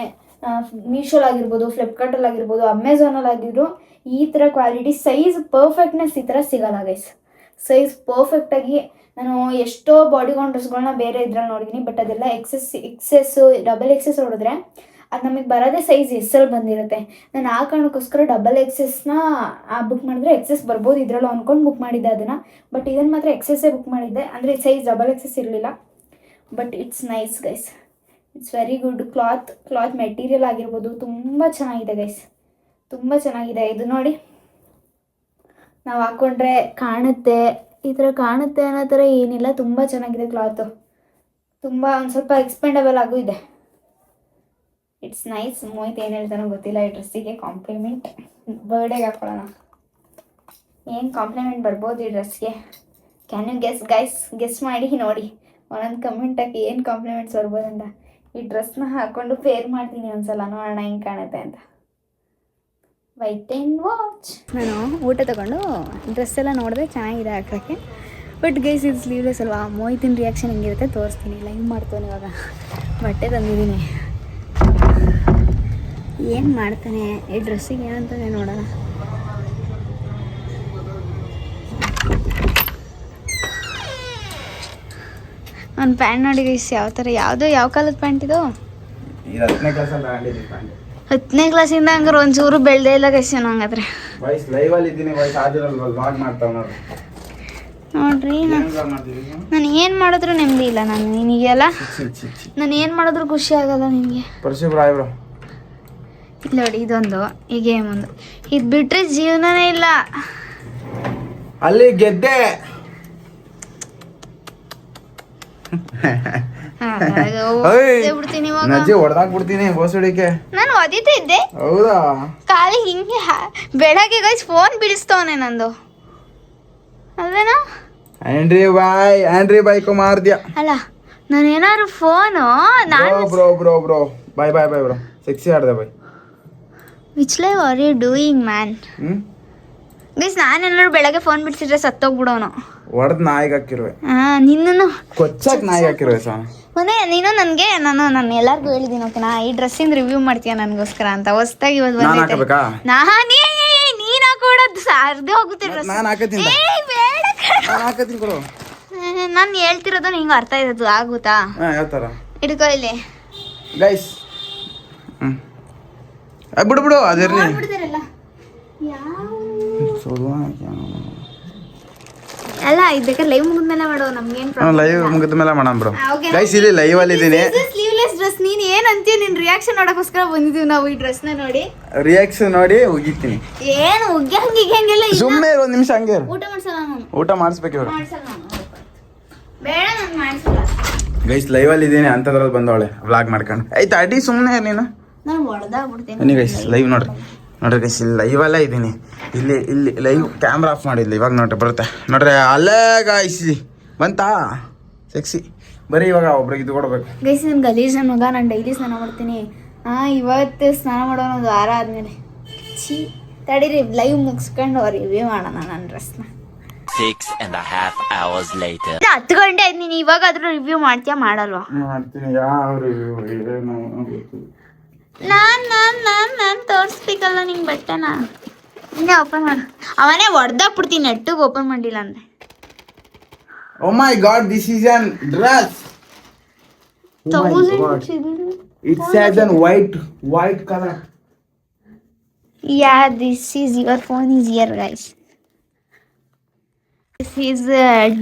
ಮೀಶೋಲಾಗಿರ್ಬೋದು, ಫ್ಲಿಪ್ಕಾರ್ಟಲ್ಲಾಗಿರ್ಬೋದು, ಅಮೆಝಾನಲ್ಲಾಗಿದ್ರು ಈ ಥರ ಕ್ವಾಲಿಟಿ, ಸೈಜ್ ಪರ್ಫೆಕ್ಟ್ನೆಸ್ ಈ ಥರ ಸಿಗೋಲ್ಲ ಗೈಸ್. ಸೈಜ್ ಪರ್ಫೆಕ್ಟಾಗಿ ನಾನು ಎಷ್ಟೋ ಬಾಡಿಗಾನ್ ಡ್ರೆಸ್ಗಳನ್ನ ಬೇರೆ ಇದ್ರಲ್ಲಿ ನೋಡಿದ್ದೀನಿ, ಬಟ್ ಅದೆಲ್ಲ ಎಕ್ಸೆಸ್ಸು ಡಬಲ್ ಎಕ್ಸೆಸ್ ಹೊಡೆದ್ರೆ ಅದು ನಮಗೆ ಬರೋದೇ ಸೈಜ್ ಎಸ್ಸಲ್ಲಿ ಬಂದಿರುತ್ತೆ. ನಾನು ಆ ಕಾರಣಕ್ಕೋಸ್ಕರ ಡಬಲ್ ಎಕ್ಸೆಸ್ನ ಬುಕ್ ಮಾಡಿದ್ರೆ ಎಕ್ಸೆಸ್ ಬರ್ಬೋದು ಇದರಲ್ಲೂ ಅಂದ್ಕೊಂಡು ಬುಕ್ ಮಾಡಿದ್ದೆ ಅದನ್ನು. ಬಟ್ ಇದನ್ನು ಮಾತ್ರ ಎಕ್ಸೆಸ್ಸೇ ಬುಕ್ ಮಾಡಿದ್ದೆ, ಅಂದರೆ ಸೈಜ್ ಡಬಲ್ ಎಕ್ಸೆಸ್ ಇರಲಿಲ್ಲ. But it's nice guys, it's very good. Cloth material ಆಗಿರ್ಬೋದು ತುಂಬ ಚೆನ್ನಾಗಿದೆ ಗೈಸ್, ತುಂಬ ಚೆನ್ನಾಗಿದೆ. ಇದು ನೋಡಿ, ನಾವು ಹಾಕ್ಕೊಂಡ್ರೆ ಕಾಣುತ್ತೆ, ಈ ಥರ ಕಾಣುತ್ತೆ ಅನ್ನೋ ಥರ ಏನಿಲ್ಲ. ತುಂಬ ಚೆನ್ನಾಗಿದೆ ಕ್ಲಾತು, ತುಂಬ ಒಂದು ಸ್ವಲ್ಪ ಎಕ್ಸ್ಪೆಂಡಬಲ್ ಆಗೂ ಇದೆ. It's nice. ಮೋಹಿತ್ ಏನು ಹೇಳ್ತಾನೋ ಗೊತ್ತಿಲ್ಲ ಈ ಡ್ರೆಸ್ಸಿಗೆ. ಕಾಂಪ್ಲಿಮೆಂಟ್ ಬರ್ಡೇಗೆ ಹಾಕೊಳ್ಳೋಣ. ಏನು ಕಾಂಪ್ಲಿಮೆಂಟ್ ಬರ್ಬೋದು ಈ ಡ್ರೆಸ್ಗೆ? ಕ್ಯಾನ್ ಯು ಗೆಸ್ ಮಾಡಿ ನೋಡಿ, ಒಂದೊಂದು ಕಮೆಂಟ್ ಹಾಕಿ ಏನು ಕಾಂಪ್ಲಿಮೆಂಟ್ಸ್ ಬರ್ಬೋದಂತ. ಈ ಡ್ರೆಸ್ನ ಹಾಕ್ಕೊಂಡು ಪೇರ್ ಮಾಡ್ತೀನಿ ಒಂದ್ಸಲ, ನೋಡೋಣ ಹೆಂಗೆ ಕಾಣುತ್ತೆ ಅಂತ. White and watch. ನಾನು ಊಟ ತಗೊಂಡು ಡ್ರೆಸ್ ಎಲ್ಲ ನೋಡಿದ್ರೆ ಚೆನ್ನಾಗಿದೆ ಹಾಕೋಕ್ಕೆ. ಬಟ್ ಗೈಸ್ ಇದು ಸ್ಲೀವ್ಲೆಸ್ ಅಲ್ವಾ. ಮೋಹಿತಿನ ರಿಯಾಕ್ಷನ್ ಹೆಂಗಿರುತ್ತೆ ತೋರಿಸ್ತೀನಿ. ಲೈವ್ ಮಾಡ್ತಾನೆ ಇವಾಗ. ಬಟ್ಟೆ ತಂದಿದ್ದೀನಿ, ಏನು ಮಾಡ್ತಾನೆ ಈ ಡ್ರೆಸ್ಸಿಗೆ ಏನಂತಾನೆ ನೋಡೋಣ. ಒಂದು ಪ್ಯಾಂಟ್ ನೋಡಿ ಗೈಸ್, ಯಾವ ಥರ, ಯಾವ ಕಾಲದ ಪ್ಯಾಂಟ್ ಇದು? 10ನೇ ಕ್ಲಾಸಿಂದ ಹಂಗಾರೆ ಒಂಚೂರು ಬೆಳೆದೇ ಇಲ್ಲ ಗೈಸ್ ನಾನು ಹಂಗಾದ್ರೆ. ನೋಡ್ರಿ, ನಾನು ಏನು ಮಾಡಿದ್ರು ನೆಮ್ಮದಿ ಇಲ್ಲ. ನಾನು ನಿನಗೆಲ್ಲ ನಾನು ಏನು ಮಾಡಿದ್ರು ಖುಷಿ ಆಗಲ್ಲ ನಿನಗೆ. ಇಲ್ಲ ನೋಡಿ, ಇದೊಂದು ಈ ಗೇಮ್ ಒಂದು, ಇದು ಬಿಟ್ರೆ ಜೀವನನೇ ಇಲ್ಲ. ಅಲ್ಲಿ ಗೆದ್ದೆ. ಬಿಡ್ತೀನಿ ನಾನು ಒದಿತಾ ಇದ್ದೆ. ಹೌದಾ? ಕಾಲಿ ಹಿಂಗೆ ಬೆಳಗ್ಗೆ ಗೈಸ್ ಫೋನ್ ಬೀಳಿಸ್ತವನೆ ನಂದು, ಅಲ್ವೇನಾ? ಆಂಡ್ರಿ ಬಾಯ್ ಮಾರ್ದ್ಯಾ ಅಲ್ಲ, ನಾನೇನಾದ್ರು phone bro boy bro sexy ಆಡ್ದೆ ಬಾಯ್. Which live are you doing man? Guys ನಾನೇನಾದ್ರು ಬೆಳಗ್ಗೆ ಫೋನ್ ಬಿಡ್ಸಿದ್ರೆ ಸತ್ತೋಗ್ಬಿಡೋನು. ಹೊಡೆದ್ ನಾಯಿಗೆ ಹಾಕಿರುವೆ. ನಿನ್ನನ್ನು ಕೊಚ್ಚಾಕ್ ನಾಯಿಗೆ ಹಾಕಿರುವೆ ಸಾ. ಮೊನ್ನೆ ನೀನು ನನಗೆ ನಾನು ಎಲ್ಲರಿಗೂ ಹೇಳಿದ್ದೀನಿ ಓಕೆನಾ, ಈ ಡ್ರೆಸ್ಸಿಂದ ರಿವ್ಯೂ ಮಾಡ್ತೀಯ ನನಗೋಸ್ಕರ ಅಂತ. ಹೊಸ್ದಾಗಿ ಇವತ್ತು ನಾನು ಬಂದೈತೆ. ಹಾಕಬೇಕಾ? ನೀನ್ ಹಾಕೊಡೋದು ಸಾರ್ದೇ ಹೋಗುತ್ತೆ ಡ್ರೆಸ್. ನಾನು ಹಾಕತ್ತೀನಿ. ಬೇಡ ನಾನು ಹಾಕತ್ತೀನಿ ಕೊಡು. ನಾನು ಹೇಳ್ತಿರೋದು ನಿಂಗೆ ಅರ್ಥ ಇರೋದು ಆಗುತ್ತಾ? ಯಾವ ಥರ? ಹಿಡ್ಕೊ ಇಲ್ಲಿ ಗೈಸ್. ಬಿಡು ಬಿಡು ಅದಿರ್ಲಿ. ನೋಡ್ಬಿಡ್ತಾರಲ್ಲ ಅಲ್ಲ ಇದು ಬೇಕಾದ್ರೆ ಲೈವ್ ಮುಗಿದ್ಮೇಲೆ ಮಾಡೋ, ನಮ್ಗೇನು ಲೈವ್ ಮುಗಿದ ಮೇಲೆ ಮಾಡೋಣ ಬಿಡು. ಗೈಸ್ ಇಲ್ಲಿ ಲೈವ್ ಅಲ್ಲಿ ಇದೀನಿ. Sleeveless dress. ನೀನ್ ಏನ್ ಅಂತೀಯ? ನಿನ್ ರಿಯಾಕ್ಷನ್ ನೋಡಕ್ಕೋಸ್ಕರ ಬಂದಿದೀವಿ ನಾವು ಈ ಡ್ರೆಸ್ ನ ನೋಡಿ. ರಿಯಾಕ್ಷನ್ ನೋಡಿ ಉಗಿತೀನಿ. ಏನು ಉಗ್ಗೆ ಹಂಗಿಲ್ಲ. ಸುಮ್ಮನೆ ಒಂದ್ ನಿಮಿಷ ಹಂಗೆ ಇರು. ಊಟ ಮಾಡ್ಸಲ್ಲ ನಾನು. ಊಟ ಮಾಡಿಸ್ಬೇಕು ಇವ್ರು. ಮಾಡ್ಸಲ್ಲ ನಾನು. ಬೇಡ ನಾನು ಮಾಡ್ಸಲ್ಲ. ಗೈಸ್ ಲೈವ್ ಅಲ್ಲಿ ಇದೀನಿ ಅಂತದ್ರಲ್ಲಿ ಬಂದವಳೆ ವ್ಲಾಗ್ ಮಾಡ್ಕೊಂಡು. ಆಯ್ತು ಅಡಿ ಸುಮ್ಮನೆ ನೀನು. ನಾನು ಹೊಡೆದಾಗ್ಬಿಡ್ತೀನಿ. ಬನ್ನಿ ಗೈಸ್ ಲೈವ್ ನೋಡ್ರಿ ಗೈಸ್ ಇಲ್ಲಿ ಲೈವ್ ಅಲ್ಲ ಇದ್ದೀನಿ. ಇಲ್ಲಿ ಲೈವ್ ಕ್ಯಾಮ್ರಾ ಆಫ್ ಮಾಡಿದ್ಲಿ ಇವಾಗ ನೋಡ್ರಿ ಬರುತ್ತೆ ನೋಡ್ರಿ. ಅಲ್ಲೇ ಗೈಸ್ ಬಂತಾ ಸೆಕ್ಸಿ. ಬರೀ ಇವಾಗ ಒಬ್ರಿಗೆ ಇದು ಕೊಡ್ಬೇಕು. ಗೈಸ್ ನನ್ ಗಲೀಜ್ ನನ್ನ ಮಗ. ನಾನು ಡೈಲಿ ಸ್ನಾನ ಮಾಡ್ತೀನಿ. ಇವತ್ತು ಸ್ನಾನ ಮಾಡೋಣ ಒಂದು ವಾರ ಆದ್ಮೇಲೆ. ತಡೀರಿ ಲೈವ್ ಮುಗಿಸ್ಕೊಂಡು ರಿವ್ಯೂ ಮಾಡೋಣ ನನ್ನ ಡ್ರೆಸ್ನ. 6.5 hours later. 10 ಗಂಟೆ ಆಯ್ತು. ನೀನು ಇವಾಗಾದ್ರೂ ರಿವ್ಯೂ ಮಾಡ್ತೀಯಾ ಮಾಡಲ್ವಾ? ಮಾಡ್ತೀನಿ. ಯಾವ ರಿವ್ಯೂ ಏನು ನಾನು ತೋರಿಸ್ಬೇಕಲ್ಲ ನಿಂಗೆ ಬಟ್ಟೆನ. ನೀನೇ ಓಪನ್ ಮಾಡು. ಅವನೇ ಹೊಡೆದಾಕ್ಬಿಡ್ತೀನಿ ನೆಟ್ಟಿಗೆ ಓಪನ್ ಮಾಡಿಲ್ಲ ಅಂದ್ರೆ. Oh my god, this is an dress. It says an white color. Yeah, this is your phone is here guys. This is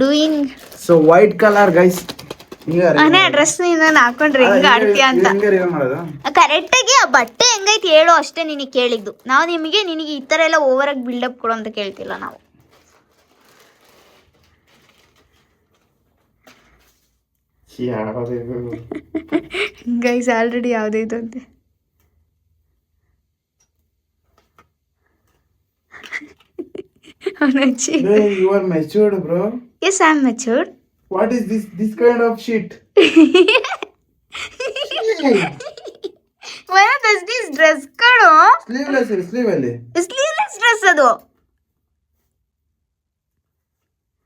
doing So white color guys. ಅನೇ ಡ್ರೆಸ್ ನೀನು ಹಾಕೊಂಡ್ರೆ ಹೆಂಗ ಆಡ್ತೀಯ ಅಂತ ಕರೆಕ್ಟ್ ಆಗಿ ಆ ಬಟ್ಟೆ ಹೆಂಗೈತಿ ಹೇಳು ಅಷ್ಟೇ ನಿನಗೆ ಕೇಳಿದ್ದು ನಾವು. ನಿನಗೆ ಈ ತರ ಎಲ್ಲ ಓವರ್ ಆಗಿ ಬಿಲ್ಡಪ್ ಕೊಡು ಅಂತ ಕೇಳ್ತಿಲ್ಲ ನಾವು. ಗೈಸ್ ಆಲ್ರೆಡಿ ಯಾವುದೇ ಇದು ಅಂತೆ. You are matured, bro. Yes, I am matured. What is this kind of shit? Why does this dress ಕಣೋ? Sleeve ಅಲ್ಲಿ. Sleeveless dress ಅದು.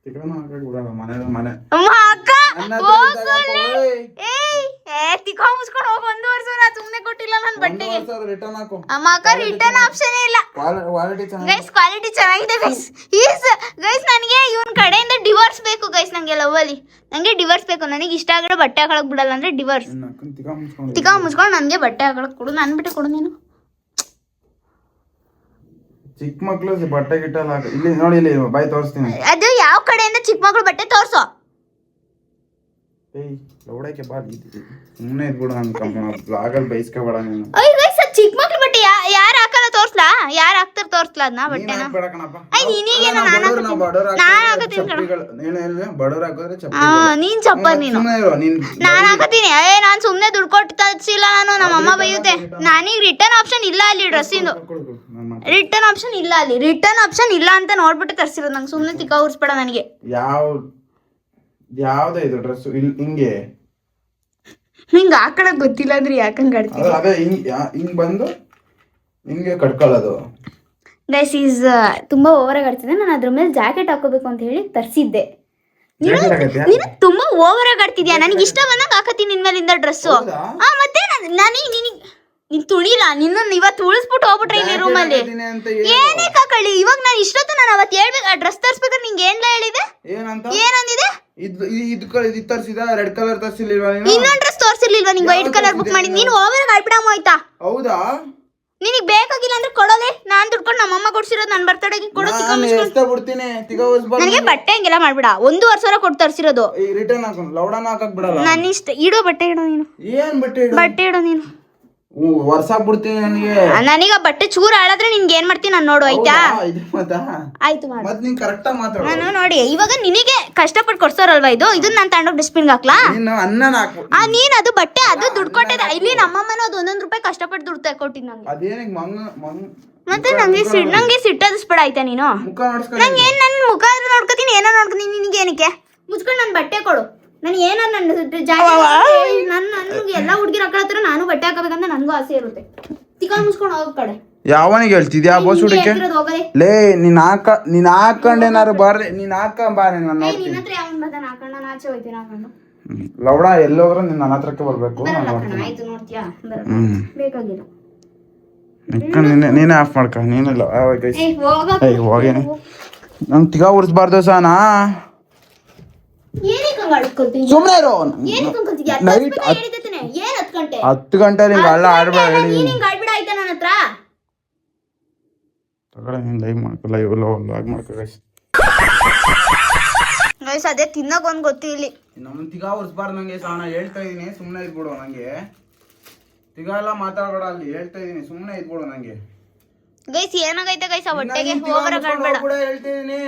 ತಿಕ್ಕನ ಹಾಕಕ್ಕೆ ಬಿಡಲ್ಲ ಮನೆ. ಅಮ್ಮ ಅಕ್ಕ ಹೋಗಲ್ಲ. ತಿಕ್ಕ ಮುಸ್ಕೊಂಡು ಹೋಗಿ 1 ವರ್ಷ ನಾ ಸುಮ್ಮನೆ ಕೊಟ್ಟಿಲ್ಲ ನನ್ನ ಬಟ್ಟೆಗೆ. ರಿಟರ್ನ್ ಹಾಕು. ಅಮ್ಮ ಅಕ್ಕ ರಿಟರ್ನ್ ಆಪ್ಷನ್ ಇಲ್ಲ. ಕ್ವಾಲಿಟಿ ಚೆನ್ನಾಗಿದೆ. ಗೈಸ್ ಕ್ವಾಲಿಟಿ ಚೆನ್ನಾಗಿದೆ ಗೈಸ್. ಗೈಸ್ ನನಗೆ ಇವನ್ ಕಡೆಯಿಂದ ಡಿವೋರ್ಸ್ ಬೇಕು ಗೈಸ್. ನಂಗೆ ಲವ್ ಅಲ್ಲಿ ನಂಗೆ ಡಿವೋರ್ಸ್ ಬೇಕು. ನನಗೆ ಇಷ್ಟ ಆಗಿರೋ ಬಟ್ಟೆ ಹಾಕೊಳಕ್ ಬಿಡಲ್ಲ ಅಂದ್ರೆ ಡಿವೋರ್ಸ್. ತಿಕ್ಕ ಮುಸ್ಕೊಂಡು ನನಗೆ ಬಟ್ಟೆ ಹಾಕೊಳಕ್ ಕೊಡು. ನನ್ನ ಬಿಟ್ಟು ಕೊಡು ನೀನು. ಚಿಕ್ಕ ಮಕ್ಳು ಬಟ್ಟೆ ಗಿಟ್ಟಲ್ಲ. ಇಲ್ಲಿ ನೋಡಿ ಇಲ್ಲಿ ಬಾಯ್ ತೋರಿಸ್ತೀನಿ. ಅದು ಯಾವ ಕಡೆಯಿಂದ ಚಿಕ್ಕ ಮಕ್ಳು ಬಟ್ಟೆ ತೋರ್ಸೋ. ಲೌಡಕ್ಕೆ ಬಾ ಸುಮ್ಮನೆ ಇದ್ಬಿಡು. ನನ್ನ ಬ್ಲಾಗಲ್ಲಿ ಬೈಸ್ಕೋಬೇಡ ನೀನು. ಅಯ್ಯ ಗೈಸ್ ಚಿಕ್ಕ ಮಕ್ಳು ಬಟ್ಟೆ ಯಾರು ಹಾಕಲ್ಲ ತೋರ್ಸ್ಲಾ? ಯಾರು ಹಾಕ್ತಾರ ತೋರ್ಸ್ಲಾ ಅದನ್ನ ಬಟ್ಟೆನ? ನಿನಗೆ ನೀನ್ ಚಪ್ಪರ್ ನೀನು. ನಾನ್ ಹಾಕತೀನಿ. ನಾನ್ ಸುಮ್ನೆ ದುಡ್ಡು ಕೊಟ್ಟು ತರ್ಸಿಲ್ಲ ನಾನು. ನಮ್ಮ ಅಮ್ಮ ಬೈಯುತ್ತೆ. ನನಗೆ ರಿಟರ್ನ್ ಆಪ್ಷನ್ ಇಲ್ಲ ಅಲ್ಲಿ ಡ್ರೆಸ್ಸಿಂದು. ರಿಟರ್ನ್ ಆಪ್ಷನ್ ಇಲ್ಲ ಅಲ್ಲಿ. ರಿಟರ್ನ್ ಆಪ್ಷನ್ ಇಲ್ಲ ಅಂತ ನೋಡ್ಬಿಟ್ಟು ತರ್ಸಿರೋದು. ನಂಗೆ ಸುಮ್ನೆ ತಿಕ್ಕ ಉರ್ಸ್ಬೇಡ ನನಗೆ. ಯಾವ್ದೇ ಇದು ಡ್ರೆಸ್ ಹಿಂಗೆ ಹಿಂಗ ಹಾಕಳಕ್ ಗೊತ್ತಿಲ್ಲ ಅಂದ್ರೆ ಯಾಕಂಗ್ ಆಡ್ತೀವಿ. ಅದೇ ಹಿಂಗ್ ಬಂದು ಹಿಂಗೆ ಕಟ್ಕೊಳ್ಳೋದು. ಗೈಸ್ ಈಸ್ ತುಂಬಾ ಓವರ್ ಆಗಿ ಆಡ್ತಿದ್ದೆ. ನಾನು ಅದ್ರ ಮೇಲೆ ಜಾಕೆಟ್ ಹಾಕೋಬೇಕು ಅಂತ ಹೇಳಿ ತರಿಸಿದ್ದೆ. ನೀನು ತುಂಬಾ ಓವರ್ ಆಗಿ ಆಡ್ತಿದ್ಯಾ. ನನಗೆ ಇಷ್ಟ ಬಂದಾಗ ಹಾಕತ್ತೀನಿ ನಿನ್ ಮೇಲಿಂದ ಡ್ರೆಸ್ಸು. ಮತ್ತೆ ನನಗೆ ನೀನ್ ತುಳಿಲ್ಲ. ನಿನ್ನ ಇವತ್ತು ಉಳಿಸ್ಬಿಟ್ಟು ಹೋಗ್ಬಿಟ್ರೆ ಇಲ್ಲಿ ರೂಮಲ್ಲಿ ಏನೇ ಕಾಕಳಿ. ಇವಾಗ ನಾನು ಇಷ್ಟೊತ್ತು ನಾನು ಅವತ್ತು ಹೇಳ್ಬೇಕು ಆ ಡ್ರೆಸ್ ತರಿಸ್ಬೇಕಾದ್ರೆ ನಿಂಗೆ ಏನ್ಲ ಹೇಳಿದೆ? ಏನಂದಿದೆ? ರೆಡ್ ಕಲರ್ ತರಿಸಿರ್ಲಿಲ್ವಾ? ಇನ್ನೊಂದು ಡ್ರೆಸ್ ತೋರಿಸಿರ್ಲಿಲ್ವಾ ನಿಂಗೆ? ವೈಟ್ ಕಲರ್ ಬುಕ್ ಮಾಡಿ ನೀನು ಓವರ್ ಆಗಿ ಆಡ್ಬಿಡಮ್ಮ ಆಯ್ತಾ? ಹೌದಾ? ನಿನಗೆ ಬೇಕಾಗಿಲ್ಲ ಅಂದ್ರೆ ಕೊಡೋದೆ. ನಾನ್ ದುಡ್ಕೊಂಡು ನಮ್ಮಮ್ಮ ಕೊಡ್ಸಿರೋದು ನನ್ನ ಬರ್ತಡೆಗೆ ಕೊಡೋ. ನನಗೆ ಬಟ್ಟೆ ಹಂಗೆಲ್ಲ ಮಾಡ್ಬಿಡ. 1,500 ಕೊಟ್ಟು ತರಿಸಿರೋದು. ರಿಟರ್ನ್ ಹಾಕು. ಲೌಡನ ಹಾಕಕ್ ಬಿಡಲ್ಲ. ನನ್ನ ಇಷ್ಟ. ಇಡೋ ಬಟ್ಟೆ ಇಡೋ ನೀನು. ಏನ್ ಬಟ್ಟೆ ಇಡೋ ನೀನು. ವರ್ಷಾಕ್ಬಿಡ್ತೀನಿ ನನಗೆ. ನನಗ ಬಟ್ಟೆ ಚೂರು ಹಾಳಾದ್ರೆ ನಿನ್ಗೆ ಏನ್ ಮಾಡ್ತೀನಿ ನಾನು ನೋಡು ಆಯ್ತಾ? ಆಯ್ತು ಮಾಡು. ಮತ್ ನೀನ್ ಕರೆಕ್ಟ್ ಆಗಿ ಮಾತಾಡು. ನಾನು ನೋಡಿ ಇವಾಗ ನಿನಗೆ ಕಷ್ಟಪಟ್ಟು ಕೊಡ್ಸೋರಲ್ವಾ ಇದು. ಇದನ್ನ ನಾನು ತಗೊಂಡೋಗಿ ಡಸ್ಟ್ಬಿನ್ ಹಾಕ್ಲಾ? ನೀನ್ ಅದು ಬಟ್ಟೆ ಅದು ದುಡ್ಡು ಕೊಟ್ಟಿದ್ದ. ಇಲ್ಲಿ ನಮ್ಮಮ್ಮನ ಅದು 1 ರೂಪಾಯಿ ಕಷ್ಟಪಟ್ಟು ದುಡ್ಡು ತಗೊಟ್ಟಿದ್ ನಂಗೆ. ಮತ್ತೆ ನಂಗೆ ಸಿಟ್ಟದಿಸ್ಬೇಡ ಆಯ್ತಾ ನೀನು. ನಂಗೆ ಏನ್ ನನ್ನ ಮುಖ ನೋಡ್ಕೊತೀನಿ ಏನೋ ನೋಡ್ಕೊತೀನಿ. ನಿನಗೆ ಏನಕ್ಕೆ ಮುಚ್ಕೊಂಡು ನನ್ ಬಟ್ಟೆ ಕೊಡು. ನಾನು ಏನೋ ನನ್ನ ಎಲ್ಲ ಹುಡುಗಿರು ಹಾಕೊಳತ್ರ ನಾನು ಬಟ್ಟೆ ಹಾಕಬೇಕಂತ ನನಗೂ ಆಸೆ ಇರುತ್ತೆ. ತಿಕ್ಕ ಮುಚ್ಕೊಂಡು ಹೋಗೋ ಕಡೆ. ಯಾವನಿಗೆ ಹೇಳ್ತಿದ್ಯಾ ಬೋಸ್ ಹುಡುಕೆ ಲೇ ನೀನ್ ಹಾಕೊಂಡೇನಾರು ಬರ್ರಿ ನೀನ್ ಬಾರಿ ನಾನು ನೋಡ್ತೀನಿ ನಿನ್ನ ಹತ್ರ ಯಾವನ್ ಬಂದ ಹಾಕೊಂಡ ನಾಚೆ ಹೋಯ್ತೀನಿ ಹಾಕೊಂಡು ಲೌಡ ಎಲ್ಲೋದ್ರು ನೀನ್ ನನ್ನ ಹತ್ರಕ್ಕೆ ಬರ್ಬೇಕು ನಾನು ಬರಲ್ಲ ಕಣ ನೋಡ್ತೀನಿ ಆಯ್ತು ನೋಡ್ತೀಯಾ ಬರಲ್ಲ ಬೇಕಾಗಿಲ್ಲ ನೀನೇ ಆಫ್ ಮಾಡ್ಕ ನೀನಿಲ್ಲ ಏ ಹೋಗೇನೆ ನಂಗೆ ತಿಗಾ ಉರ್ಸ್ಬಾರ್ದು ಸಾನಾ ಏನಕ್ಕೆ ಹಂಗ ಅಳ್ಕೊಳ್ತೀನಿ ಸುಮ್ಮನೆ ಇರು ಏನಕ್ಕೆ ಅನ್ಕೊಳ್ತಿದ್ಯಾ ನೈಟ್ ಏನ್ 10 ಗಂಟೆ 10 ಗಂಟೆ ನಿಂಗೆ ಅಲ್ಲ ಆಡ್ಬೇಡ ನೀನ್ ಹೇಳಿದೀನಿ ಹಿಂಗ್ ಆಡ್ಬಿಡ ಆಯ್ತಾ ನನ್ನ ಹತ್ರ ತಗೊಳ್ಳಿ ನೀನು ಲೈವ್ ಮಾಡ್ಕೊ ಲೈವ್ ಲಾಗ್ ಮಾಡ್ಕೊ ಗೈಸ್ ಗೈಸ್ ಅದೇ ತಿನ್ನೋಕ್ ಒಂದ್ ಗೊತ್ತು ಇಲ್ಲಿ ನಮ್ಮನ್ನ ತಿಗಾ ಉರ್ಸ್ಬಾರ್ದು ನಂಗೆ ಸಾನ ಹೇಳ್ತಾ ಇದೀನಿ ಸುಮ್ಮನೆ ಇದ್ಬಿಡು ನಂಗೆ ತಿಗಾ ಎಲ್ಲ ಮಾತಾಡ್ಬೇಡ ಅಲ್ಲಿ ಹೇಳ್ತಾ ಇದೀನಿ ಸುಮ್ಮನೆ ಇದ್ಬಿಡು ನಂಗೆ ಗೈಸ್ ಏನಾಗೈತೆ ಗೈಸ್ ಆ ಹೊಟ್ಟೆಗೆ ಓವರ್ ಆಡ್ಬೇಡ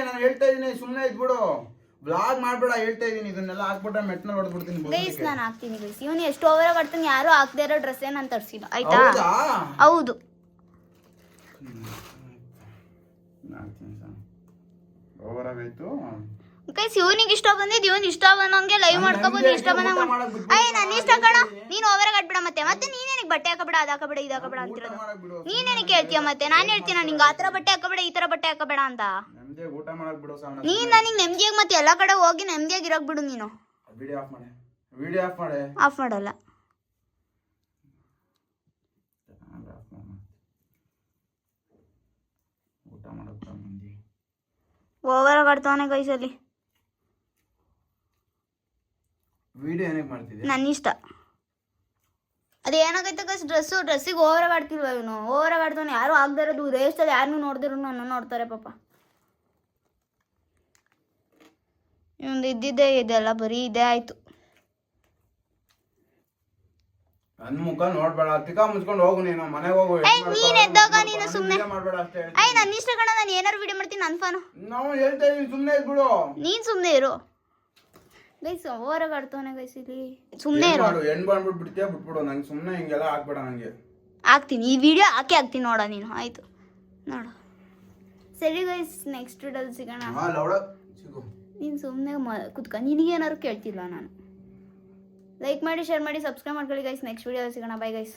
ನಾನು ಹೇಳ್ತಾ ಇದೀನಿ ಸುಮ್ಮನೆ ಇದ್ಬಿಡು ಬ್ಲಾಗ್ ಮಾಡ್ಬೇಡ ಹೇಳ್ತಾ ಇದೀನಿ ಇದನ್ನೆಲ್ಲ ಹಾಕ್ಬಿಟ್ರೆ ಮೆಟ್ನಲ್ಲಿ ಹೊಡೆದ್ಬಿಡ್ತೀನಿ ಗೈಸ್ ನಾನು ಹಾಕ್ತೀನಿ ಗೈಸ್ ಇವನು ಎಷ್ಟು ಓವರ್ ಆಗಿ ಆಡ್ತಾನೆ ಯಾರು ಹಾಕ್ದೇ ಇರೋ ಡ್ರೆಸ್ ನಾನು ತರ್ಸಿಲ್ಲ ಆಯ್ತಾ ಹೌದು ಓವರ್ ಆಗಾಯ್ತು ಗೈಸ್ ಇವನಿಗೆ ಇಷ್ಟ ಬಂದಿದ್ದು ಇವನ್ ಇಷ್ಟ ಬಂದಂಗೆ ಲೈವ್ ಮಾಡ್ಕೋಬಹುದು ಇಷ್ಟ ಬಂದಂಗ ಅಯ್ಯ ನನ್ನ ಇಷ್ಟ ಕಣ ನೀನ್ ಓವರ್ ಆಗಿ ಆಡ್ಬಿಡ ಮತ್ತೆ ನೀನೇನಿಗೆ ಬಟ್ಟೆ ಹಾಕಬೇಡ ಅದು ಹಾಕಬೇಡ ಇದು ಹಾಕಬೇಡ ಅಂತಿರೋದು ನೀನೇನಿಗೆ ಹೇಳ್ತೀಯ ಮತ್ತೆ ನಾನು ಹೇಳ್ತೀನ ನಿಂಗೆ ಆ ಥರ ಬಟ್ಟೆ ಹಾಕಬೇಡ ಈ ಥರ ಬಟ್ಟೆ ಹಾಕಬೇಡ ಅಂತ ಊಟ ಮಾಡಕ್ ಬಿಡು ಸಾನ ನೀನ್ ನನಗೆ ನೆಮ್ಮದಿಯಾಗಿ ಮತ್ತೆ ಎಲ್ಲ ಕಡೆ ಹೋಗಿ ನೆಮ್ಮದಿಯಾಗಿ ಇರೋಕ್ ಬಿಡು ನೀನು ವಿಡಿಯೋ ಆಫ್ ಮಾಡೆ ಆಫ್ ಮಾಡಲ್ಲ ಊಟ ಮಾಡಕ್ ಮಂದಿ ಓವರ್ ಆಗಿ ಆಡ್ತಾವನೆ ಗೈಸ್ ಅಲ್ಲಿ ವಿಡಿಯೋ ಏನಕ್ಕೆ ಮಾಡ್ತಿದ್ದೆ ನನ್ನ ಇಷ್ಟ ಅದು ಏನಾಗೈತೆ ಗೈಸ್ ಡ್ರೆಸ್ಸಿಗೆ ಓವರ್ ಆಗಿ ಆಡ್ತಿಲ್ವ ಇವನು ಓವರ್ ಆಗಿ ಆಡ್ತಾನೆ ಯಾರು ಆಗದೇ ಇರೋದು ರೇಸ್ಟಲ್ಲಿ ಯಾರನ್ನೂ ನೋಡ್ದಿರೋ ನನ್ನ ನೋಡ್ತಾರೆ ಪಾಪ ಇವೊಂದು ಇದ್ದಿದ್ದೇ ಇದೆಲ್ಲ ಬರೀ ಇದೇ ಆಯ್ತು ನನ್ ಮುಖ ನೋಡ್ಬೇಡ ತಿಕ್ಕಾ ಮುಚ್ಕೊಂಡು ಹೋಗು ನೀನು ಮನೆಗೆ ಹೋಗು ನೀನ್ ಎದ್ದಾಗ ನೀನು ಸುಮ್ಮನೆ ಮಾಡ್ಬೇಡ ಅಷ್ಟೇ ನನ್ನ ಇಷ್ಟ ಕಣ ನಾನು ಏನಾರು ವಿಡಿಯೋ ಮಾಡ್ತೀನಿ ನನ್ನ ಫಾನು ನಾವು ಹೇಳ್ತಾ ಇದೀನಿ ಸುಮ್ಮನೆ ಇದ್ಬಿಡು ನೀನ್ ಸುಮ್ಮನೆ ಇರು ಗೈಸ್ ಓವರ್ ಆಗಿ ಆಡ್ತಾವನೆ ಗೈಸ್ ಇಲ್ಲಿ ಸುಮ್ಮನೆ ಇರು ಹೆಣ್ಣು ಬಂದ್ಬಿಟ್ಟು ಬಿಡ್ತೀಯ ಬಿಟ್ಬಿಡು ನಂಗೆ ಸುಮ್ಮನೆ ಹಿಂಗೆಲ್ಲ ಹಾಕ್ಬೇಡ ನಂಗೆ ಹಾಕ್ತೀನಿ ಈ ವಿಡಿಯೋ ಹಾಕ್ತೀನಿ ನೋಡ ನೀನು ಆಯ್ತು ನೋಡು ಸರಿ ಗೈಸ್ ನೆಕ್ಸ್ಟ್ ವಿಡಿಯೋದಲ್ಲಿ ಸಿಗೋಣ ನೀನು ಸುಮ್ಮನೆ ಕುತ್ಕ ನಿನಗೇನಾದ್ರು ಕೇಳ್ತಿಲ್ಲ ನಾನು ಲೈಕ್ ಮಾಡಿ ಶೇರ್ ಮಾಡಿ ಸಬ್ಸ್ಕ್ರೈಬ್ ಮಾಡ್ಕೊಳ್ಳಿ ಗೈಸ್ ನೆಕ್ಸ್ಟ್ ವಿಡಿಯೋದಲ್ಲಿ ಸಿಗೋಣ ಬೈ ಗೈಸ್